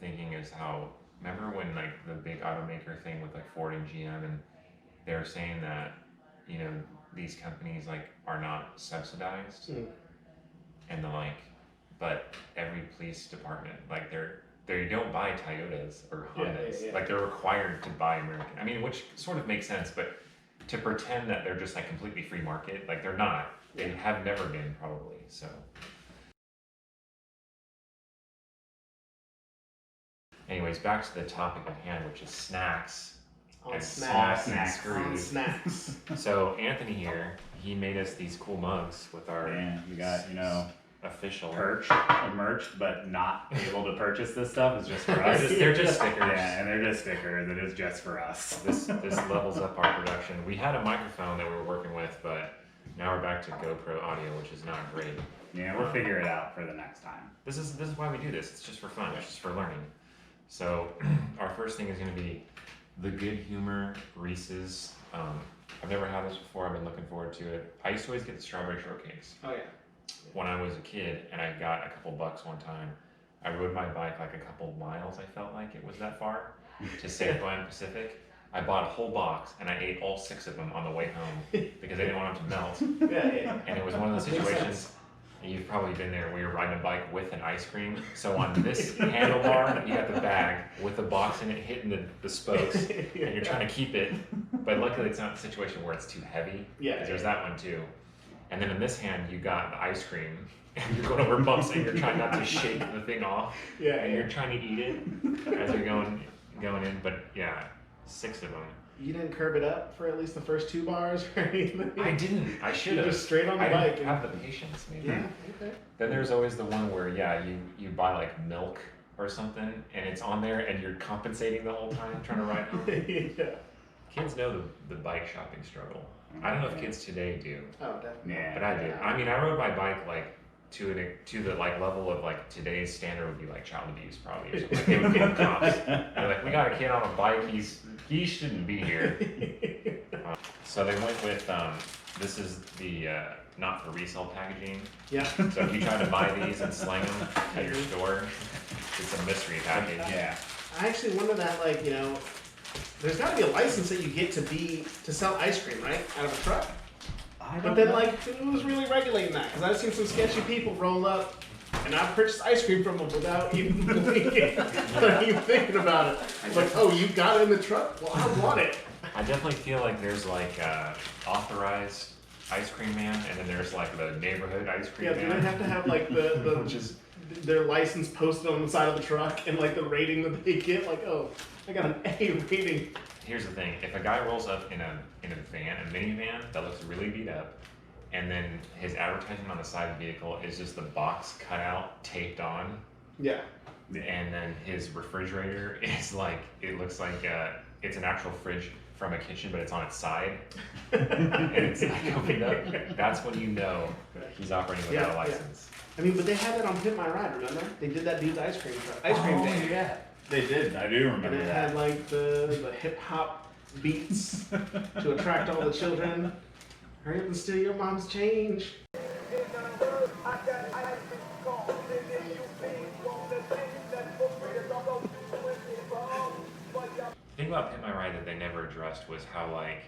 thinking is how, remember when like the big automaker thing with like Ford and GM, and they were saying that, you know, these companies like are not subsidized, and the like, but every police department, like they don't buy Toyotas or Hondas, like they're required to buy American. I mean, which sort of makes sense, but to pretend that they're just like completely free market, like they're not. They have never been, probably. So anyways, back to the topic at hand, which is snacks. On Snacks. Snacks. So Anthony here, he made us these cool mugs with our We got, official merch, but not able to purchase this stuff is just for us. They're just stickers. Yeah, and they're just stickers. It is just for us. This levels up our production. We had a microphone that we were working with, but now we're back to GoPro audio, which is not great. Yeah, we'll figure it out for the next time. This is why we do this. It's just for fun. It's just for learning. So our first thing is going to be the Good Humor Reese's. I've never had this before. I've been looking forward to it. I used to always get the strawberry shortcakes. Oh yeah. When I was a kid, and I got a couple bucks one time. I rode my bike like a couple miles. I felt like it was that far to Save Plan Pacific. I bought a whole box and I ate all 6 of them on the way home because I didn't want them to melt. Yeah. And it was one of those situations. And you've probably been there where you're riding a bike with an ice cream. So on this handlebar, you got the bag with the box in it hitting the spokes, and you're trying to keep it. But luckily, it's not a situation where it's too heavy. Yeah. Because there's that one too. And then in this hand, you got the ice cream, and you're going over bumps, and you're trying not to shake the thing off. Yeah. And you're trying to eat it as you're going in. But yeah, 6 of them. You didn't curb it up for at least the first 2 bars or anything? I didn't. I should have. Just straight on the I bike. didn't have the patience, maybe. Yeah, okay. Then there's always the one where, you buy like milk or something, and it's on there, and you're compensating the whole time trying to ride home. Yeah. Kids know the bike shopping struggle. I don't know if kids today do, Oh, definitely. Yeah. but I do. I mean, I rode my bike like to the like level of like today's standard would be like child abuse probably or something. Like, they would call the cops. They're like, we got a kid on a bike. He shouldn't be here. So they went with this is the not for resale packaging. Yeah. So if you try to buy these and slang them at your store, it's a mystery package. Yeah. I actually wonder that, like, there's got to be a license that you get to sell ice cream, right, out of a truck. But then, like, who's really regulating that? Because I've seen some sketchy people roll up, and I've purchased ice cream from them without even without even thinking about it. It's like, oh, you got it in the truck? Well, I want it. I definitely feel like there's like authorized ice cream man, and then there's like the neighborhood ice cream Yeah, do man. they have to have like the Which is their license posted on the side of the truck and like the rating that they get? Like, oh, I got an A rating. Here's the thing: if a guy rolls up in a van, a minivan that looks really beat up, and then his advertisement on the side of the vehicle is just the box cut out, taped on, Yeah. and then his refrigerator is like it looks like it's an actual fridge from a kitchen, but it's on its side, and it's like opened up. That's when you know he's operating without a license. I mean, but they had that on Pit My Ride, remember? They did that dude's ice cream day. Yeah. They did. I do remember And it that. had like the hip hop beats to attract all the children. Hurry up and steal your mom's change. The thing about Pit My Ride that they never addressed was how like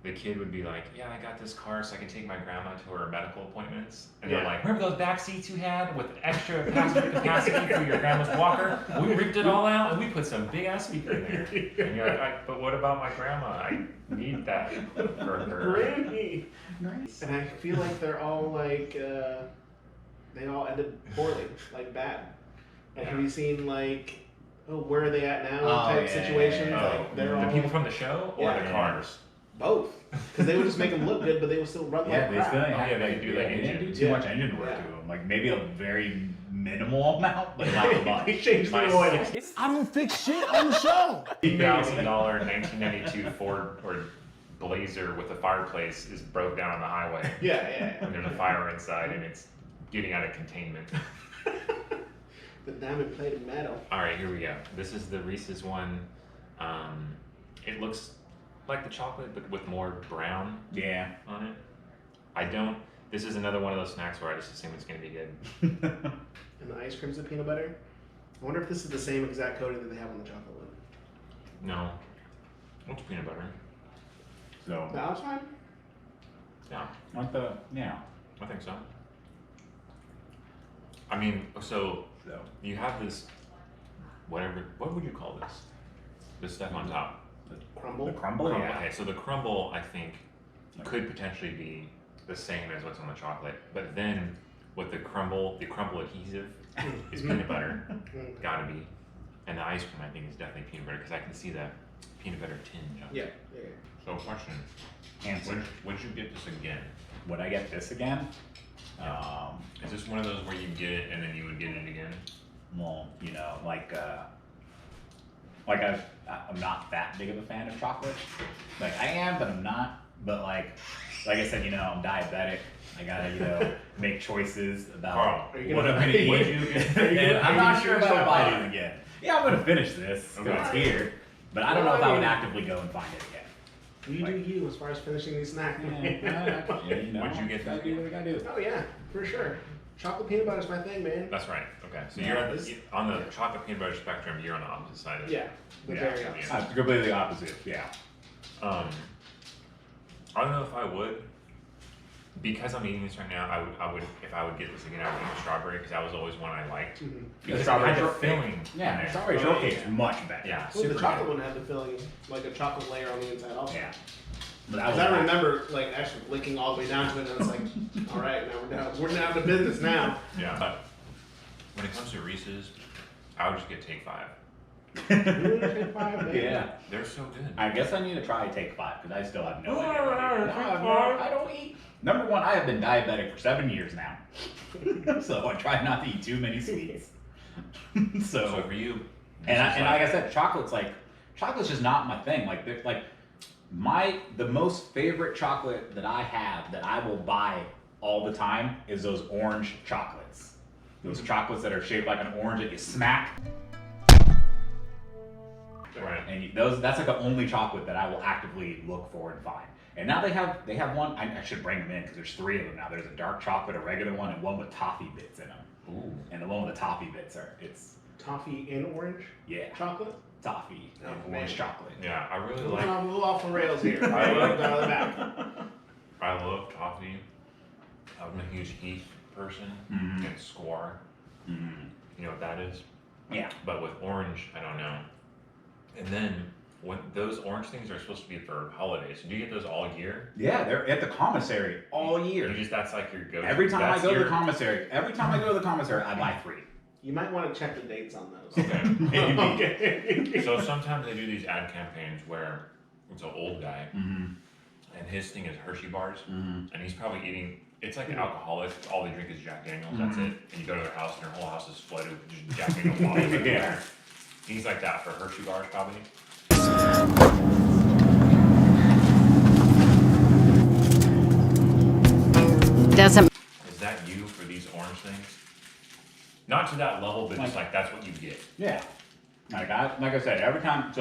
the kid would be like, yeah, I got this car so I can take my grandma to her medical appointments. And they're Yeah. like, remember those back seats you had with extra passenger capacity for your grandma's walker? We ripped it all out and we put some big ass speaker in there. And you're like, but what about my grandma? I need that for her. Granny. Nice. And I feel like they're all like, they all ended poorly, like bad. Like, have you seen like, oh, where are they at now type situations? Like, they're The all people from the show or Yeah. the cars? both. Because they would just make them look good, but they would still run Yeah, like they crap. still Oh, yeah, they do that They didn't engine. do too Yeah. much engine work Yeah. to them. Like maybe a very minimal amount, but not much. They changed the My oil. I don't fix shit on the show. $2,000 1992 Ford or Blazer with a fireplace is broke down on the highway. Yeah. And there's a fire inside and it's getting out of containment. The diamond plated metal. All right, here we go. This is the Reese's one. It looks like the chocolate, but with more brown Yeah. on it. This is another one of those snacks where I just assume it's going to be good. And the ice cream's the peanut butter. I wonder if this is the same exact coating that they have on the chocolate one. No. It's peanut butter. So, The outside? Yeah, what the, yeah. I think so. I mean, so So, you have this, whatever, what would you call this? This stuff on top. Crumble? the crumble, Crumble. yeah. Okay, so the crumble, I think, could potentially be the same as what's on the chocolate, but then with the crumble adhesive is peanut butter, gotta be, and the ice cream I think is definitely peanut butter because I can see the peanut butter tinge. Yeah. So question, Answer. would you get this again? Would I get this again? Is this one of those where you get it and then you would get it again? Well, you know, I'm not that big of a fan of chocolate. Like I am, but I'm not. But like I said, you know, I'm diabetic. I gotta, you know, make choices about Carl, Are you what gonna I'm gonna buy- eat. Would you get And I'm are not you sure sure if I would it's buy not these again. Yeah, I'm gonna finish this because it's Okay. here. But I don't know if I would actively go and find it again. You do you as far as finishing these snacks. Yeah, you know, Would you get gotta that? do what I gotta do. Oh yeah, for sure. Chocolate peanut butter is my thing, man. That's right. Okay, so Yeah, you're on this- the, on the chocolate peanut butter spectrum. You're on the opposite side of it. Yeah, the Yeah. very Yeah. opposite. It's completely opposite. Yeah. I don't know if I would, because I'm eating this right now. I would, if I would get this again, I would eat the strawberry because that was always one I liked. Mhm. Because strawberry it had the shortcake. filling. in Yeah, there. strawberry Oh, shortcake's yeah. much better. Yeah, Well, the super chocolate good. one had the filling, like a chocolate layer on the inside also. Yeah. But Because I remember like actually licking all the way down to it, and it's like, all right, now we're down to business now. Yeah, but when it comes to Reese's, I would just get Take 5. Take 5, baby. Yeah. They're so good. I guess I need to try Take 5 because I still have no Oh, idea. What yeah, it is. Take No, I've 5. I don't eat. Number one, I have been diabetic for 7 years now, so I try not to eat too many sweets. So for you, And this is like I said, chocolate's just not my thing. The most favorite chocolate that I have that I will buy all the time is those orange chocolates. Those chocolates that are shaped like an orange that you smack, right. and that's like the only chocolate that I will actively look for and find. And now they have one. I should bring them in because there's 3 of them now. There's a dark chocolate, a regular one, and one with toffee bits in them. Ooh. And the one with the toffee bits it's Toffee and orange chocolate. toffee Oh, and man. orange chocolate. Yeah, I really We're like. a little off the rails here. I like- Dial it back. I love toffee. I'm a huge Heath person Mhm. and Square. Mm. You know what that is? Yeah. But with orange, I don't know. And then when those orange things are supposed to be for holidays, do you get those all year? Yeah, they're at the commissary all year. You just that's like your go-to. Every time I That's go to your- the commissary, I buy 3. You might want to check the dates on those. Okay. Maybe. Okay. So sometimes they do these ad campaigns where it's an old guy Mm-hmm. and his thing is Hershey bars, Mm-hmm. and he's probably eating. It's like an alcoholic. All they drink is Jack Daniels. That's it. And you go to their house, and their whole house is flooded with just Jack Daniels bottles everywhere. Yeah. He's like that for Hershey bars, probably. Doesn't Is that you for these orange things? Not to that level, but just like that's what you get. Yeah. Like I said, every time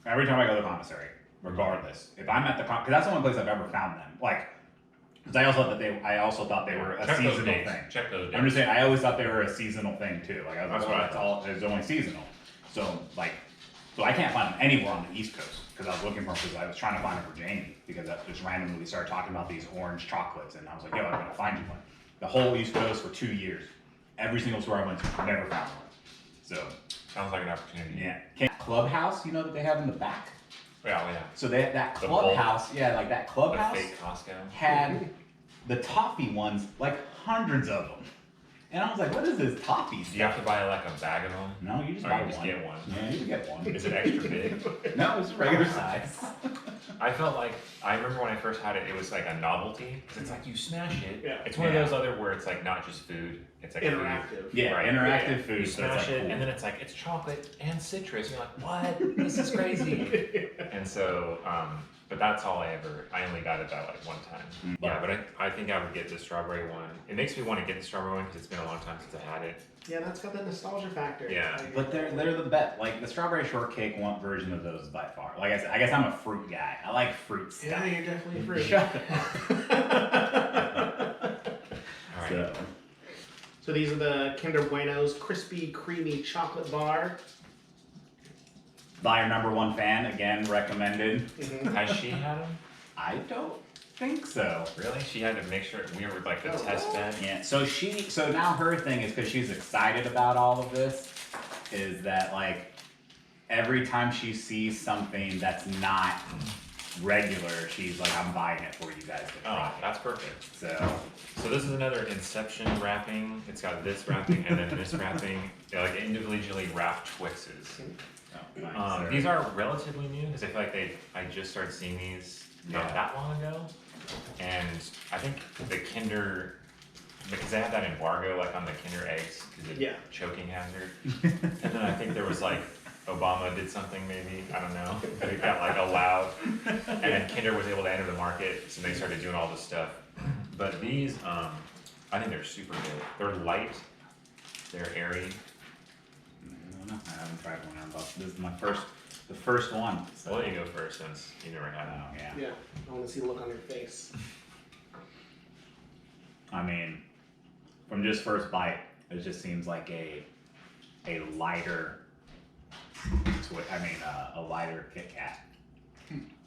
I go to the commissary, regardless, if I'm at the because that's the only place I've ever found them. Like, because I also thought they were a Check those seasonal dates. thing. Check those dates. I'm just saying, I always thought they were a seasonal thing too. Like I was That's like, what I that's all. It's only seasonal. So I can't find them anywhere on the East Coast because I was looking for them because I was trying to find them for Jamie because I just randomly started talking about these orange chocolates and I was like, yo, I'm gonna find you one. The whole East Coast for 2 years, every single store I went to, never found one. So Sounds like an opportunity. yeah, Clubhouse, you know that they have in the back. Yeah, yeah. So that The bowl. clubhouse, yeah, like that The clubhouse fake Costco. had the toffee ones, like hundreds of them. And I was like, what is this toffee Do you have stuff? to buy like a bag of them? No, you just Or buy you just one. get one? Yeah, you get one. Is it extra big? No, it's regular size. I felt like I remember when I first had it, it was like a novelty because it's like you smash it. Yeah. It's one of Yeah. those other where it's like not just food. It's like food. Interactive. Yeah, Right. interactive You food. So it's smash like it, cool. and then it's like it's chocolate and citrus. And you're like, what? This is crazy. And so, but that's all I only got it that like one time. Mm. Yeah, but I think I would get the strawberry one. It makes me want to get the strawberry one because it's been a long time since I had it. Yeah, that's got that nostalgia factor. Yeah. But they're the best. Like the strawberry shortcake one version of those by far. Like I said, I guess I'm a fruit guy. I like fruit stuff. Yeah, you're definitely free. Shut All right. So, So So these are the Kinder Bueno's Crispy Creamy Chocolate Bar. By your number one fan, again, recommended. Mm-hmm. Has she had them? I don't think so. Really? She had to make sure we were like the test bed. Yeah, so now her thing is, because she's excited about all of this, is that like every time she sees something that's not regular, she's like, I'm buying it for you guys to try. Oh, that's perfect. So this is another Inception wrapping. It's got this wrapping and then this wrapping. They're like individually wrapped Twixes. nice. These are relatively new because I feel like I just started seeing these not that long ago. And I think the Kinder, because they have that embargo like on the Kinder eggs because it's choking hazard. And then I think there was like Obama did something maybe, I don't know, but it got like allowed. And then Kinder was able to enter the market, so they started doing all this stuff. But these, I think they're super good. They're light, they're airy. I don't know. I haven't tried one of them. This is the first one. So. I'll let you go first since you never had them. Oh, yeah. Yeah, I want to see the look on your face. I mean, from just first bite, it just seems like a lighter. A lighter Kit Kat.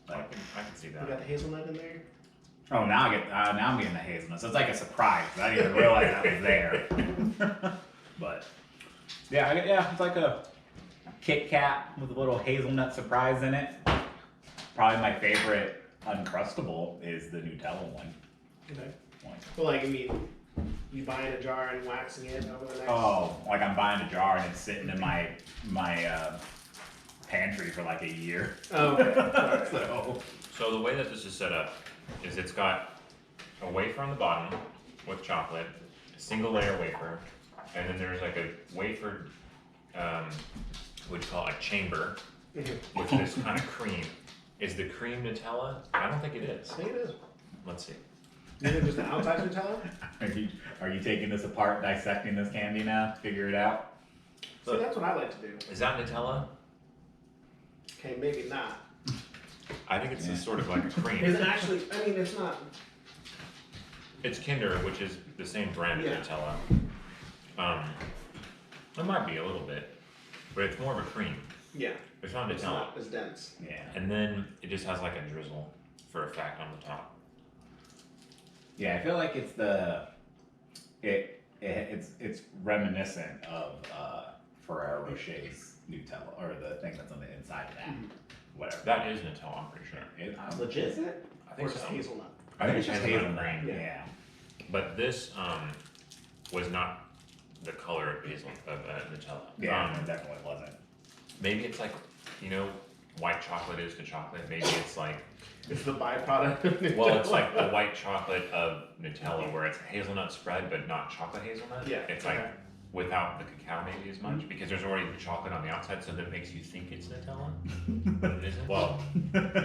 Like, I can see You that. got the hazelnut in there? oh, now I'm getting the hazelnut. So it's like a surprise. I didn't even realize that was there. But yeah, it's like a Kit Kat with a little hazelnut surprise in it. Probably my favorite Uncrustable is the Nutella one. Okay. Well, like, I mean, you buying a jar and waxing it over the next... Oh, like I'm buying a jar and it's sitting in my pantry for like a year. Oh, okay. Alright. So the way that this is set up is it's got a wafer on the bottom with chocolate, a single layer wafer, and then there's like a wafer, what you call a chamber, with this kind of cream. Is the cream Nutella? I don't think it is. I think it is. Let's see. Is it just the outside Nutella? Are you taking this apart, dissecting this candy now? Figure it out? See, that's what I like to do. Is that Nutella? Okay, maybe not. I think it's sort of like a cream. Is it actually... I mean, it's not... It's Kinder, which is the same brand Yeah. as Nutella. It might be a little bit, but it's more of a cream. Yeah. It's not It's Nutella. not as dense. Yeah. And then it just has like a drizzle for effect on the top. Yeah, I feel like it's it's reminiscent of Ferrero Rocher's Nutella, or the thing that's on the inside of that. Whatever. That is Nutella, I'm pretty sure. Legit? Is it? I Or think just so. hazelnut? I think it's it's just hazelnut hazelnut. cream. Yeah. But this was not the color of Nutella. Yeah, it definitely wasn't. Maybe it's like, white chocolate is to chocolate. Maybe it's like, It's the byproduct of Nutella. well, it's like the white chocolate of Nutella where it's hazelnut spread but not chocolate hazelnut. Yeah, It's like okay. without the cacao maybe as much because there's already the chocolate on the outside, so that makes you think it's Nutella, but it isn't. Well,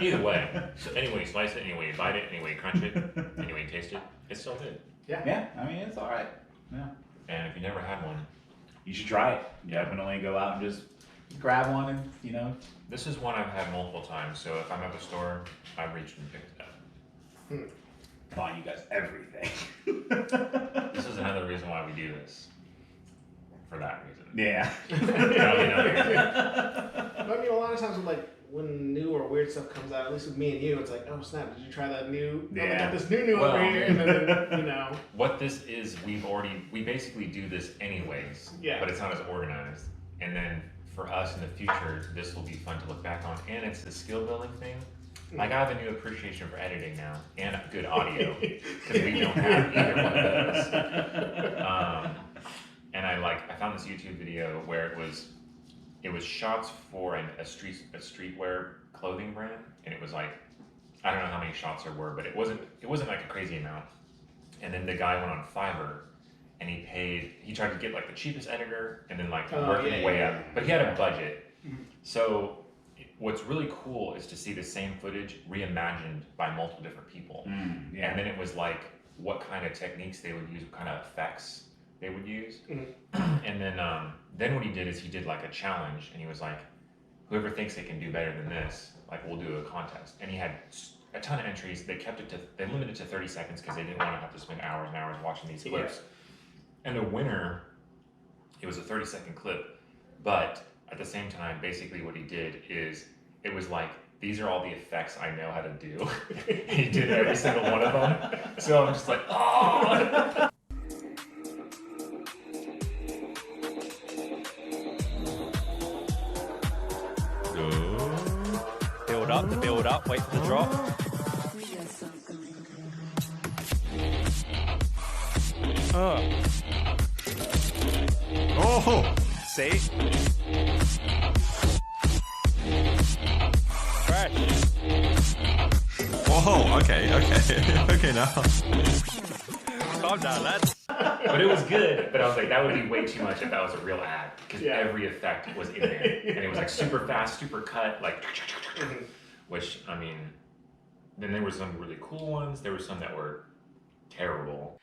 either way. So anyway, you slice it, anyway you bite it, anyway you crunch it, anyway you taste it, it's still good. Yeah, I mean it's all right. Yeah, And if you never had one, you should try it. Definitely go out and just grab one, and this is one I've had multiple times. So if I'm at the store, I've reached and picked it up. buying you guys everything. This is another reason why we do this. For that reason. Yeah. But I mean, a lot of times, when new or weird stuff comes out, at least with me and you, it's like, oh snap, did you try that new? Oh, we Yeah. got this new Well- over here, and then, What this is, we basically do this anyways, Yeah. but it's not as organized. And then for us in the future, this will be fun to look back on. And it's the skill building thing. Like I have a new appreciation for editing now and good audio because we don't have either one of those. And I found this YouTube video where it was shots for a streetwear clothing brand, and it was like, I don't know how many shots there were, but it wasn't like a crazy amount. And then the guy went on Fiverr and he tried to get like the cheapest editor and then work his way up, but he had a budget. So what's really cool is to see the same footage reimagined by multiple different people. Yeah. And then it was like what kind of techniques they would use, what kind of effects they would use. And then what he did is he did like a challenge, and he was like, whoever thinks they can do better than this, we'll do a contest. And he had a ton of entries. They limited it to 30 seconds because they didn't want to have to spend hours and hours watching these clips. And the winner, it was a 30-second clip, but at the same time, basically what he did is, it was like, these are all the effects I know how to do. He did every single one of them. So I'm just like, oh! Build up, wait for the drop. Oh! See? Fresh. Oh, okay. Okay now. Calm down, lads. But it was good, but I was like, that would be way too much if that was a real ad. Because Yeah. every effect was in there. And it was like super fast, super cut, like, which, I mean, then there were some really cool ones. There were some that were terrible.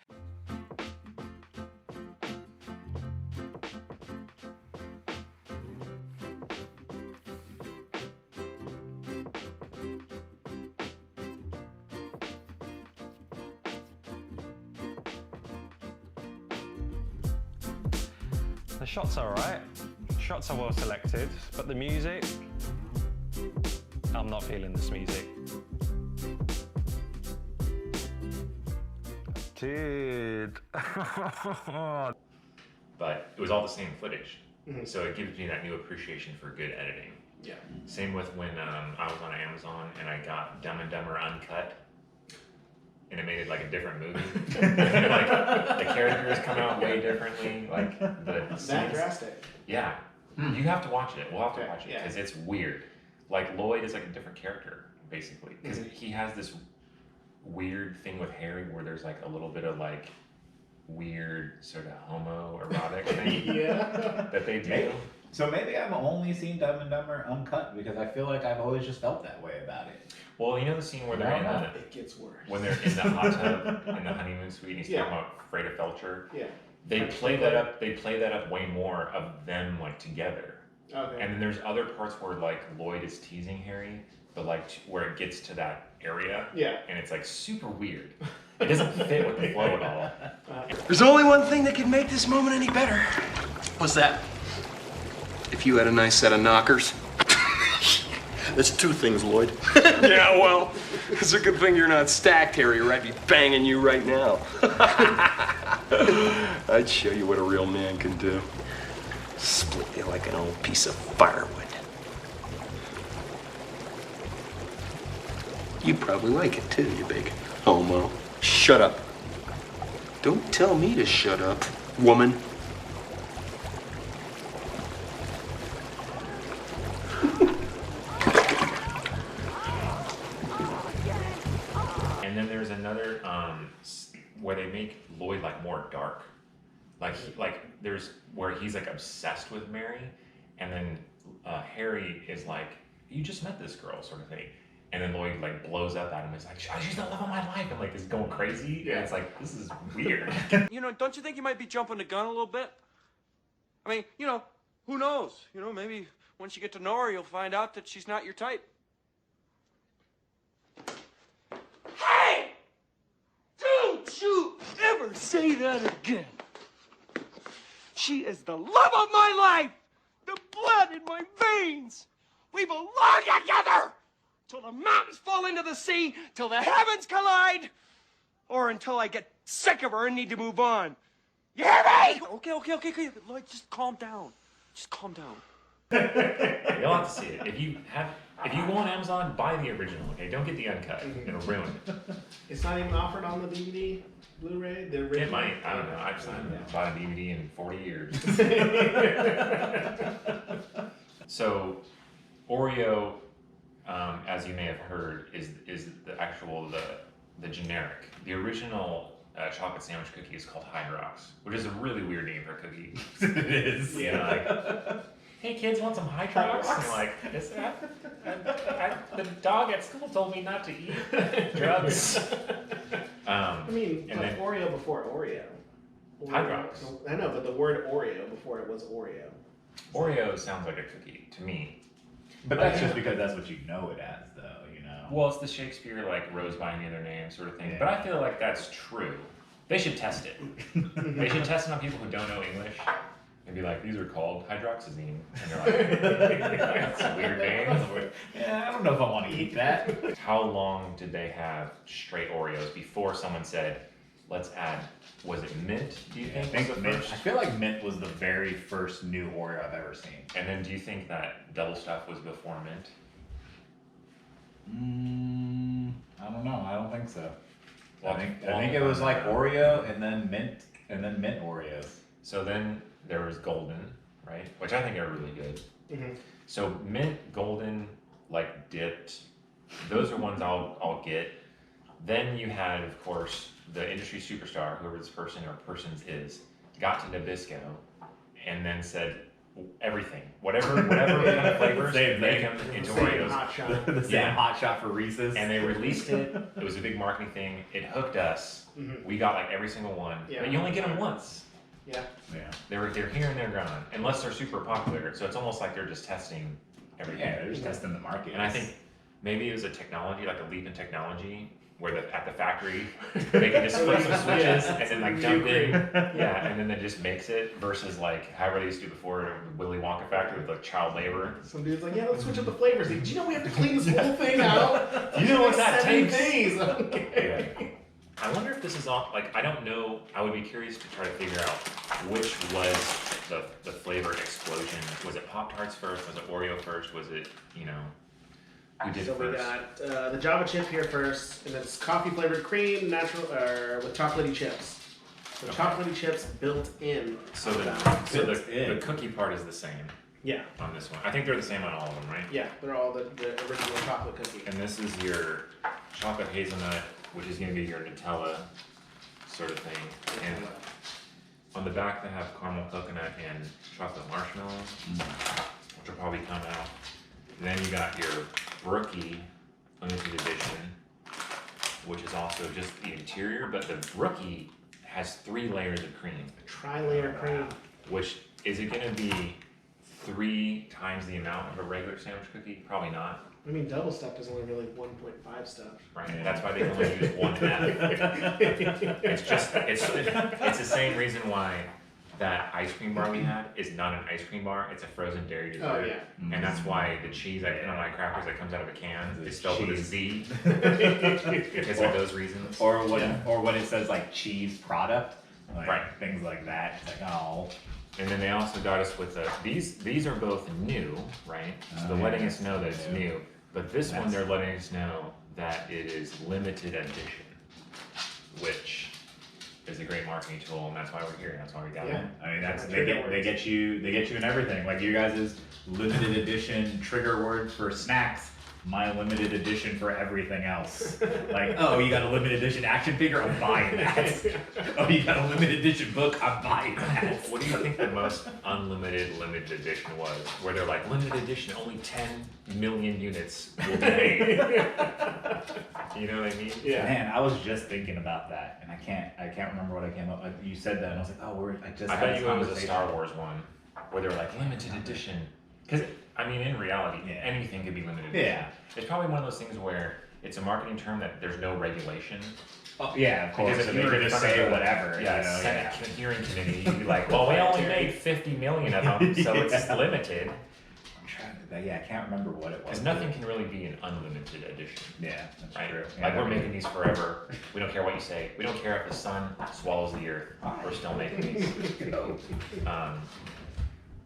The shots are alright. Shots are well selected, but the music, I'm not feeling this music. Dude. But it was all the same footage. So it gives me that new appreciation for good editing. Yeah. Same with when I was on Amazon and I got Dumb and Dumber Uncut. And it made it like a different movie. Like the characters come out way differently. Like the That scenes. drastic. Yeah. You have to watch it. We'll have to Okay, watch it yeah. because it's weird. Like Lloyd is like a different character, basically. Because he has this weird thing with Harry where there's like a little bit of like weird sort of homoerotic thing Yeah. that they do. Maybe. So maybe I've only seen Dumb and Dumber Uncut because I feel like I've always just felt that way about it. Well, you know the scene where they're in the It gets worse. when they're in the hot tub in the honeymoon suite and he's Yeah. talking about Freda Felcher. Yeah. They play that up. They play that up way more of them like together. Okay. And then there's other parts where like Lloyd is teasing Harry, but like where it gets to that area, Yeah. and it's like super weird. It doesn't fit with the flow at all. There's only one thing that could make this moment any better. What's that? If you had a nice set of knockers. That's two things, Lloyd. Yeah, well, it's a good thing you're not stacked, Harry, or I'd be banging you right now. I'd show you what a real man can do. Split you like an old piece of firewood. You'd probably like it too, you big homo. Shut up. Don't tell me to shut up, woman. And then there's another where they make Lloyd like more dark, like there's where he's like obsessed with Mary, and then Harry is like, you just met this girl sort of thing, and then Lloyd like blows up at him. He's like, she's the love of my life, and like is going crazy. Yeah, and it's like this is weird. You know, don't you think you might be jumping the gun a little bit? I mean, you know, who knows? You know, maybe once you get to know her, you'll find out that she's not your type. Hey! Don't you ever say that again. She is the love of my life, the blood in my veins. We belong together till the mountains fall into the sea, till the heavens collide, or until I get sick of her and need to move on. You hear me? Okay. Lloyd, just calm down. Just calm down. You'll have to see it. If you go on Amazon, buy the original. Okay, don't get the uncut. It'll ruin it. It's not even offered on the DVD, Blu-ray. The original. It might. I don't know. I haven't bought a DVD in 40 years. So, Oreo, as you may have heard, is the actual the generic. The original chocolate sandwich cookie is called High Rocks, which is a really weird name for a cookie. It is. Yeah. Like, hey kids, want some High Rocks? And like, is that, the dog at school told me not to eat drugs. I mean, and like then- Oreo before Oreo. High Rocks. I know, but the word Oreo before it was Oreo. Oreo sounds like a cookie to me. But that's just because that's what you know it as, though, you know? Well, it's the Shakespeare, like, rose by any other name sort of thing. Yeah. But I feel like that's true. They should test it. They should test it on people who don't know English. And be like, these are called hydroxyzine. And they're like, that's a weird name. Yeah, I don't know if I want to eat that. How long did they have straight Oreos before someone said, let's add, was it mint, do you think? Was the mint, first? I feel like mint was the very first new Oreo I've ever seen. And then do you think that double stuff was before mint? I don't know. I don't think so. Well, I think it was like Oreo and then mint Oreos. So then there was golden, right? Which I think are really good. Mm-hmm. So mint, golden, like dipped, those are ones I'll get. Then you had, of course, the industry superstar, whoever this person or persons is, got to Nabisco and then said everything, whatever kind of flavors, Same make thing. them into Same Oreos. hot shot. The same Yeah. hot shot for Reese's. And they released it. It was a big marketing thing. It hooked us. Mhm. We got like every single one. Yeah. But you only get them once. Yeah. Yeah. They're here and they're gone, unless they're super popular. So it's almost like they're just testing everything. Yeah, they're just testing the market. And I think maybe it was a technology, like a leap in technology, where at the factory they can just flip some switches and then like dump in, yeah, and then it just makes it versus like however they used to do before in the Willy Wonka factory with like child labor. Some dude's like, yeah, let's switch up the flavors. Like, do you know we have to clean this whole thing out? You know what that 7 takes? days. Okay. Yeah. I wonder if this is all, like, I don't know, I would be curious to try to figure out which was the flavor explosion. Was it Pop-Tarts first? Was it Oreo first? Was it, you know, who did So first? we got the Java chip here first, and then it's coffee flavored cream, natural with chocolatey chips. So chocolately chips built in. So the cookie part is the same Yeah. on this one. I think they're the same on all of them, right? Yeah, they're all the original chocolate cookie. And this is your chocolate hazelnut, which is going to be your Nutella sort of thing. And on the back they have caramel coconut and chocolate marshmallows, which will probably come out. Then you got your Brookie limited edition, which is also just the interior, but the Brookie has 3 layers of cream. Tri-layer cream. Which, is it gonna be 3 times the amount of a regular sandwich cookie? Probably not, I mean, double stuffed is only really 1.5 stuff. right? That's why they can only use 1 half. It's the same reason why that ice cream bar we had is not an ice cream bar, it's a frozen dairy dessert. Oh, yeah. And that's why the cheese I put on my crackers that comes out of a can is spelled with a Z. Because of those reasons. Or when it says like cheese product, like Right. things like that. It's like, oh. And then they also got us with these are both new, right? So they're letting us know that it's new. But this one they're letting us know that it is limited edition, which is a great marketing tool, and that's why we're here. That's why we got it. I mean, they get you in everything. Like you guys' limited edition trigger word for snacks. My limited edition for everything else. Like, oh, you got a limited edition action figure? I'm buying that. Oh, you got a limited edition book? I'm buying that. What do you think the most unlimited limited edition was? Where they're like, limited edition, only 10 million units will be made. You know what I mean? Yeah. Man, I was just thinking about that, and I can't remember what I came up with. You said that, and I was like, oh, I bet you it was a Star Wars one, where they're like, limited edition. Because, I mean, in reality, anything could be limited edition. Yeah. It's probably one of those things where it's a marketing term that there's no regulation. Oh, yeah, of course. Because So if they you were could in just front say of the- whatever. Yeah, you know, Senate hearing committee, you'd be like, well, we only made 50 million of them, so it's Yeah. limited. I'm trying to, I can't remember what it was. Because nothing can really be an unlimited edition. Yeah, that's Right? true. Like, Yeah, we're making these forever. We don't care what you say. We don't care if the sun swallows the earth. We're still making these.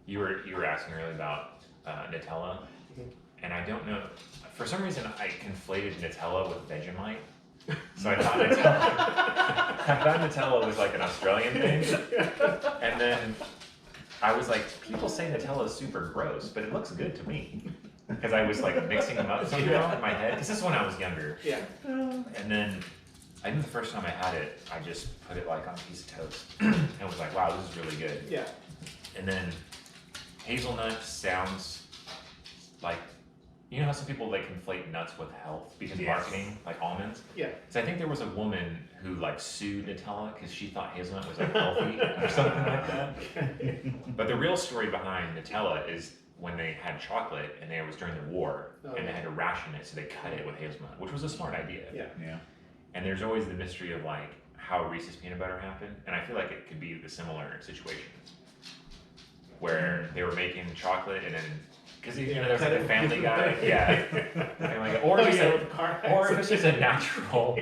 You were asking earlier about Nutella, and I don't know. For some reason, I conflated Nutella with Vegemite. So I thought Nutella was like an Australian thing, and then I was like, people say Nutella is super gross, but it looks good to me. Because I was like mixing them up somehow in my head. Because this is when I was younger. Yeah. And then I think the first time I had it, I just put it like on a piece of toast and was like, wow, this is really good. Yeah. And then hazelnut sounds like, you know how some people like conflate nuts with health because marketing, like almonds? Yeah. So I think there was a woman who like sued Nutella because she thought hazelnut was like healthy or something like that. But the real story behind Nutella is when they had chocolate and it was during the war and they had to ration it, so they cut it with hazelnut, which was a smart idea. Yeah. Yeah. And there's always the mystery of like, how Reese's peanut butter happened, and I feel like it could be the similar situation where they were making chocolate and then because there's like a Family Guy, Family Guy, or if it's just a natural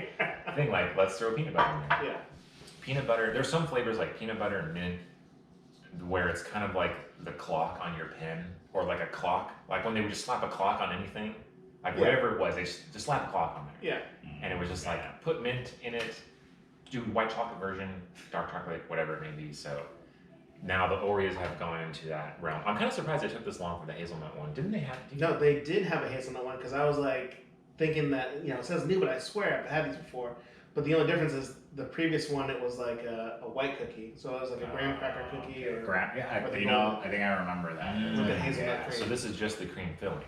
thing, like let's throw peanut butter in there. Yeah. Peanut butter. There's some flavors like peanut butter and mint where it's kind of like the clock on your pen, or like a clock, like when they would just slap a clock on anything, like whatever it was, they just slap a clock on there. Yeah. And it was just like put mint in it, do white chocolate version, dark chocolate, whatever it may be. So now the Oreos have gone into that realm. I'm kind of surprised it took this long for the hazelnut one. Didn't they have? No, they did have a hazelnut one because I was like thinking that it says new, but I swear I've had these before. But the only difference is the previous one, it was like a white cookie, so it was like a graham cracker cookie or I think I remember that. With the hazelnut cream. So this is just the cream filling.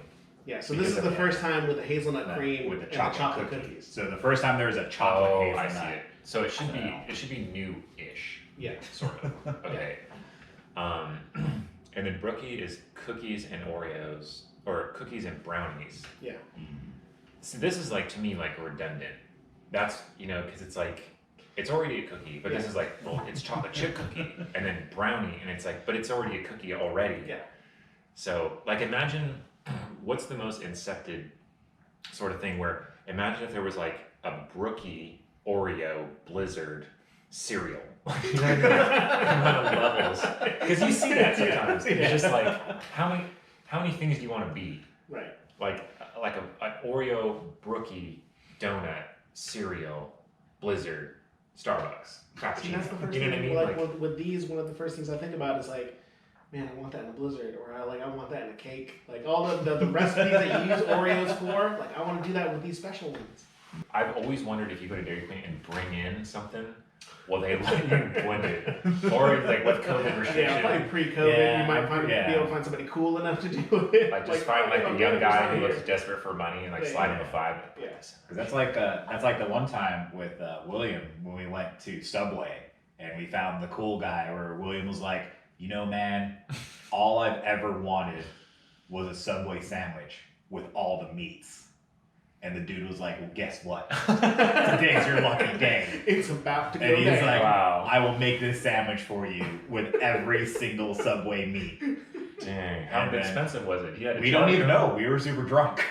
Yeah, so this is the first time with the hazelnut cream with the and chocolate, the chocolate cookies. So the first time there was a chocolate I hazelnut. see it. So it should be new-ish. Yeah. Sort of. Okay. And then Brookie is cookies and Oreos, or cookies and brownies. Yeah. So this is like, to me, like redundant. That's, because it's like, it's already a cookie, but this is like, well, it's chocolate chip cookie, and then brownie, and it's like, but it's already a cookie already. Yeah. So, like, imagine, what's the most incepted sort of thing where, imagine if there was like a Brookie Oreo Blizzard cereal. You know what I mean? Amount of levels. Because you see that sometimes. It's just like, how many things do you want to be? Right. Like an Oreo Brookie donut cereal Blizzard Starbucks See, that's the cappuccino. first You know what I thing. mean? Like with these, one of the first things I think about is like, man, I want that in a Blizzard, or I want that in a cake. Like all the recipes that you use Oreos for, like I want to do that with these special ones. I've always wondered if you go to Dairy Queen and bring in something, will they let you blend it? Or like with COVID restrictions. Yeah, probably pre-COVID, you might be able to find somebody cool enough to do it. Like just find like a young guy who looks desperate for money and like slide him a $5. Yes. Because that's like the one time with William when we went to Subway and we found the cool guy where William was like, man, all I've ever wanted was a Subway sandwich with all the meats. And the dude was like, well, guess what? Today's your lucky day. It's about to go And he's down. like, wow, I will make this sandwich for you with every single Subway meat. Dang, how expensive was it? We don't even know. We were super drunk.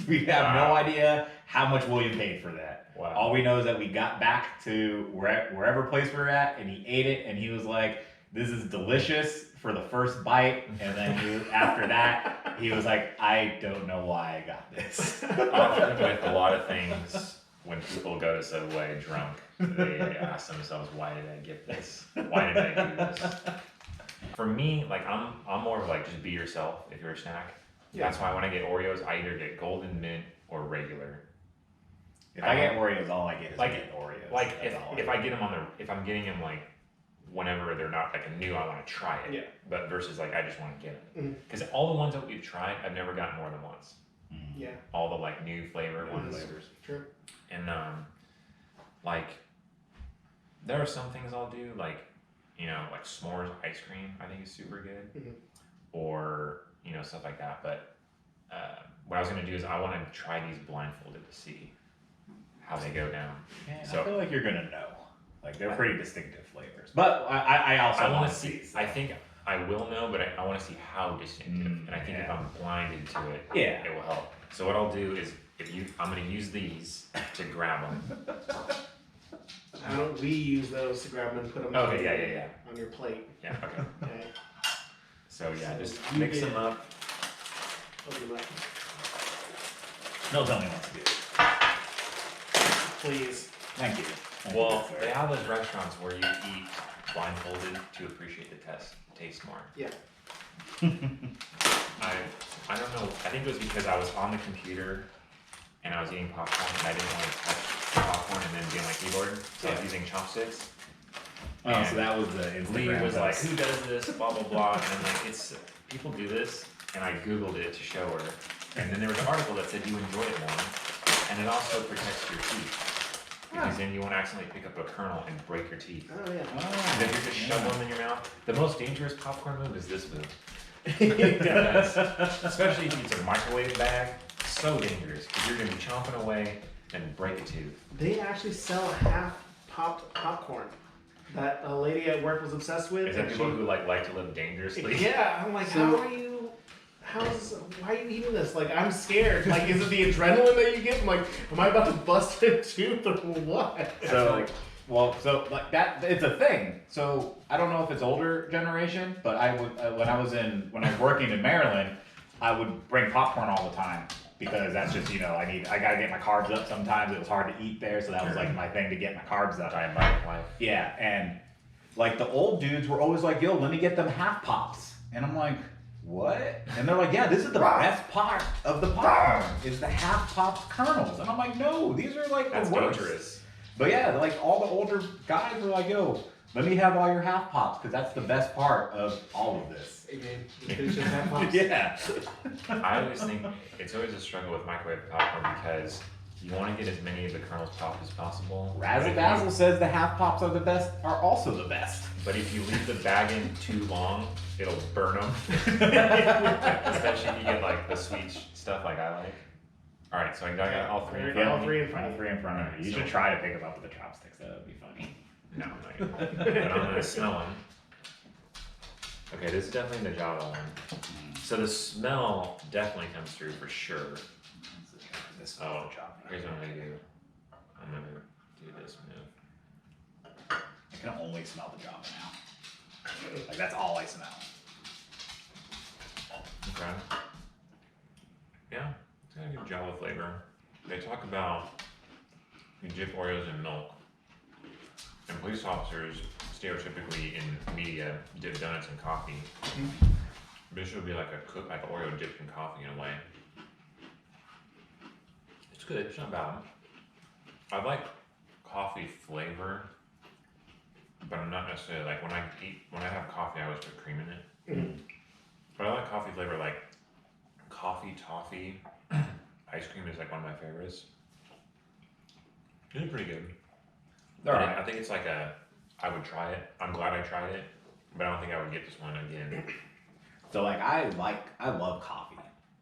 We have no idea how much William paid for that. Wow. All we know is that we got back to wherever place we were at, and he ate it, and he was like, this is delicious for the first bite, and then after that, he was like, I don't know why I got this. Often with a lot of things, when people go to Subway drunk, they ask themselves, why did I get this? Why did I do this? For me, like I'm more of like just be yourself if you're a snack. Yeah. That's why when I get Oreos, I either get golden mint or regular. If I get Oreos, all I get is like Oreos. Like if I get them if I'm getting them like whenever they're not like a new, I want to try it. Yeah. But versus like I just want to get them. Because all the ones that we've tried, I've never gotten more than once. Yeah. All the like new flavor ones. Sure. And like there are some things I'll do like like s'mores ice cream I think is super good. Or stuff like that. But what I was gonna do is I want to try these blindfolded to see how they go down. Man, So I feel like you're gonna know. Like they're pretty distinctive flavors. But I also want want to see. I think I will know, but I want to see how distinctive. And I think if I'm blinded to it, it will help. So what I'll do is I'm gonna use these to grab them. How don't we use those to grab them and put them on your plate? Yeah. Okay. Okay. So just you mix get- them up. Open them up. They'll tell me what to do. Please. Thank you. Well, they have those restaurants where you eat blindfolded to appreciate the taste more. Yeah. I don't know. I think it was because I was on the computer and I was eating popcorn and I didn't want to touch the popcorn and then be on my keyboard, so I was using chopsticks. Oh, so that was the Lee Instagram was like, post. "Who does this?" Blah blah blah. And I'm like, "It's people do this." And I googled it to show her, and then there was an article that said you enjoy it more, and it also protects your teeth because then you won't accidentally pick up a kernel and break your teeth. Oh yeah. And if you're just shoving them in your mouth, the most dangerous popcorn move is this move. Because, especially if it's a microwave bag, so dangerous because you're gonna be chomping away and break a tooth. They actually sell half popped popcorn that a lady at work was obsessed with. Is that people who like to live dangerously? Yeah, I'm like, why are you eating this? Like, I'm scared. Like, is it the adrenaline that you get? I'm like, am I about to bust a tooth or what? So, so like that, it's a thing. So I don't know if it's older generation, but I would when I was working in Maryland, I would bring popcorn all the time because that's just I gotta get my carbs up. Sometimes it was hard to eat there, so that was like my thing to get my carbs up. Yeah, and like the old dudes were always like, "Yo, let me get them half pops," and I'm like, "What?" And they're like, "Yeah, this is the best part of the popcorn is the half popped kernels," and I'm like, "No, these are like That's the worst." dangerous. But yeah, like all the older guys were like, "Yo, let me have all your half pops because that's the best part of all of this." Yeah. I always think it's always a struggle with microwave popcorn because you want to get as many of the kernels popped as possible. Razzle Dazzle says the half pops are also the best. But if you leave the bag in too long, it'll burn them. Especially if you get like the sweet stuff like I like. All right, so I got all three. All three in front of you. You should try to pick them up with the chopsticks. That would be funny. No, I'm not gonna. But I'm gonna smell them. Okay, this is definitely the Java one. So the smell definitely comes through for sure. Here's what I'm gonna do. I'm gonna do this move. I can only smell the Java now. Like that's all I smell. Okay. Yeah, it's got a good Java flavor. They talk about you dip Oreos in milk. And police officers, stereotypically in media, dip donuts in coffee. But this would be like like an Oreo dipped in coffee in a way. It's good. It's not bad. I like coffee flavor, but I'm not necessarily like when I have coffee, I always put cream in it. But I like coffee flavor, like coffee toffee ice cream is like one of my favorites. It's pretty good. I think it's like I would try it. I'm glad I tried it, but I don't think I would get this one again. So like I love coffee,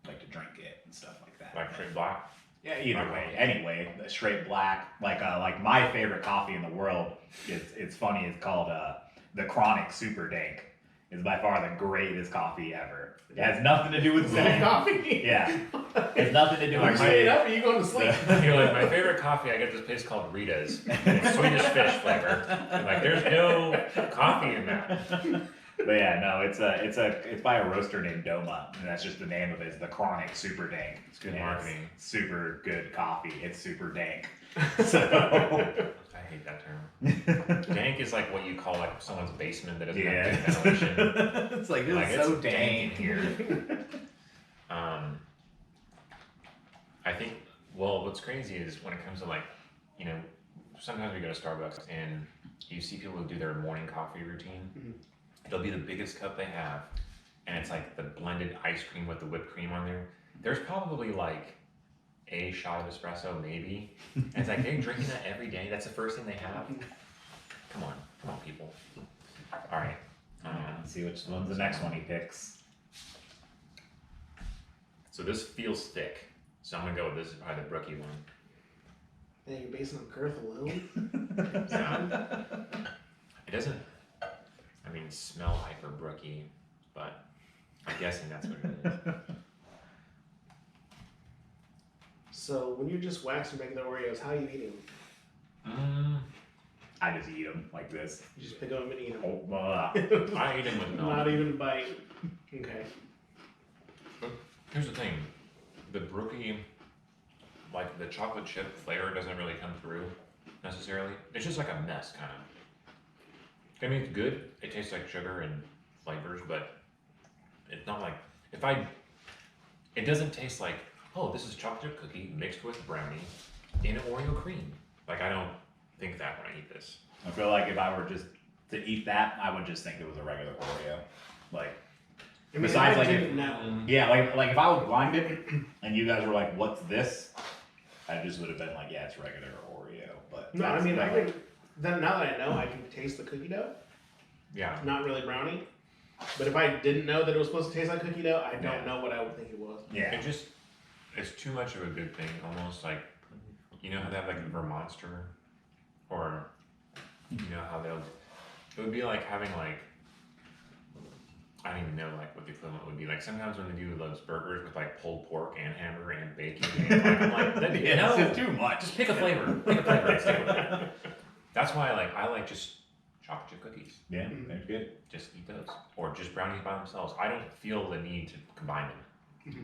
like to drink it and stuff like that. Like straight black? Yeah, either way. Anyway, the straight black, like my favorite coffee in the world. It's funny. It's called the Chronic Super Dank. It's by far the greatest coffee ever. It has nothing to do with coffee. Yeah, it's nothing to do with. Are you staying up or are you going to sleep? You're like, my favorite coffee, I get this place called Rita's. It's Swedish fish flavor. I'm like, there's no coffee in that. But yeah, no, it's by a roaster named Doma, and that's just the name of it. It's the Chronic Super Dank. It's good marketing. It's super good coffee. It's super dank. So I hate that term. Dank is like what you call like someone's basement that doesn't have good ventilation. It's like this is so dank in here. I think. Well, what's crazy is when it comes to like, sometimes we go to Starbucks and you see people who do their morning coffee routine. It'll be the biggest cup they have, and it's like the blended ice cream with the whipped cream on there. There's probably like a shot of espresso, maybe. And it's like they're drinking that every day. That's the first thing they have. Come on, people. All right. Let's see which one's the next one he picks. So this feels thick, so I'm gonna go with this. Is probably the Brookie one. Yeah, you're basing on girth alone. Yeah. It doesn't. Smell hyper Brookie, but I'm guessing that's what it is. So when you're just waxing regular Oreos, how are you eating them? I just eat them like this. You just pick them and eat them. I eat them with milk. Not even a bite. Okay. But here's the thing, the Brookie, like the chocolate chip flavor doesn't really come through necessarily. It's just like a mess kind of. I mean, it's good. It tastes like sugar and flavors, but it's not like it doesn't taste like, oh, this is chocolate cookie mixed with brownie in Oreo cream. Like, I don't think that when I eat this. I feel like if I were just to eat that, I would just think it was a regular Oreo. Like, besides, like, like if I was blind it and you guys were like, "What's this?" I just would have been like, "Yeah, it's regular Oreo." But no, I mean, then now that I know, I can taste the cookie dough. Yeah. Not really brownie. But if I didn't know that it was supposed to taste like cookie dough, I don't know what I would think it was. Yeah. It's too much of a good thing. Almost like, how they have like Vermonster or You know how they'll, it would be like having like, I don't even know like what the equivalent would be. Like sometimes when they do those burgers with like pulled pork and hamburger and bacon, and like, I'm like, that'd be, no, it's too much. just pick a flavor. Pick a flavor and stick with it. That's why I like just chocolate chip cookies. Yeah, they're good. Just eat those. Or just brownies by themselves. I don't feel the need to combine them.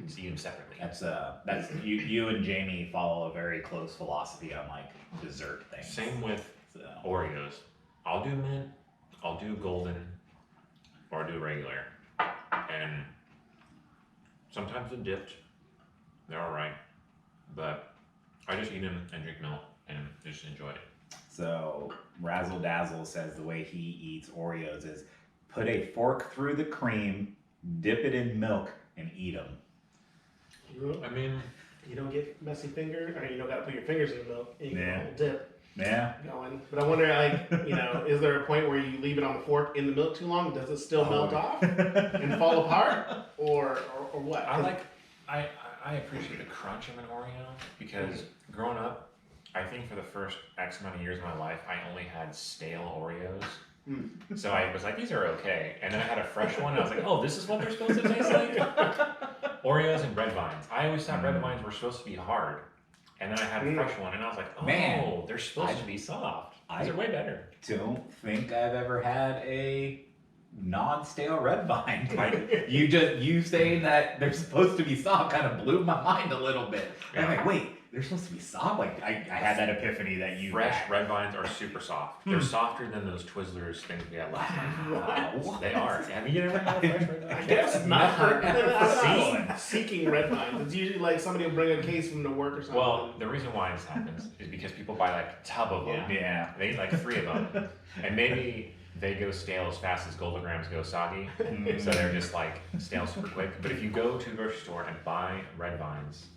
Just eat them separately. That's you and Jamie follow a very close philosophy on like dessert things. Same with So, Oreos. I'll do mint, I'll do golden, or I'll do regular. And sometimes they're dipped. They're alright. But I just eat them and drink milk and just enjoy it. so Razzle Dazzle says the way he eats Oreos is put a fork through the cream, dip it in milk, and eat them. I mean, You don't get messy finger, or you don't gotta put your fingers in the milk, and you get Yeah. a whole dip Yeah. going. But I wonder, like, is there a point where you leave it on the fork in the milk too long? Does it still melt off and fall apart, or what? I appreciate the crunch of an Oreo because growing up, I think for the first X amount of years of my life, I only had stale Oreos. So I was like, these are okay. And then I had a fresh one, and I was like, oh, this is what they're supposed to taste like? Oreos and red vines. I always thought red vines were supposed to be hard. And then I had a fresh one, and I was like, oh, Man, they're supposed to be soft. These I- are way better. Don't think I've ever had a non-stale red vine. Like you saying that they're supposed to be soft kind of blew my mind a little bit. I'm like, wait, they're supposed to be soft? Like I had that epiphany that you Fresh had. red vines are super soft. They're softer than those Twizzlers things we had last time. Wow. They are. Have you ever had fresh red I vines? guess not. seen I'm not seeking red vines. It's usually like somebody will bring a case from to work or something. Well, the reason why this happens is because people buy like a tub of them. Yeah. They eat like 3 of them. And maybe they go stale as fast as Goldograms go soggy. So they're just like stale super quick. But if you go to the grocery store and buy red vines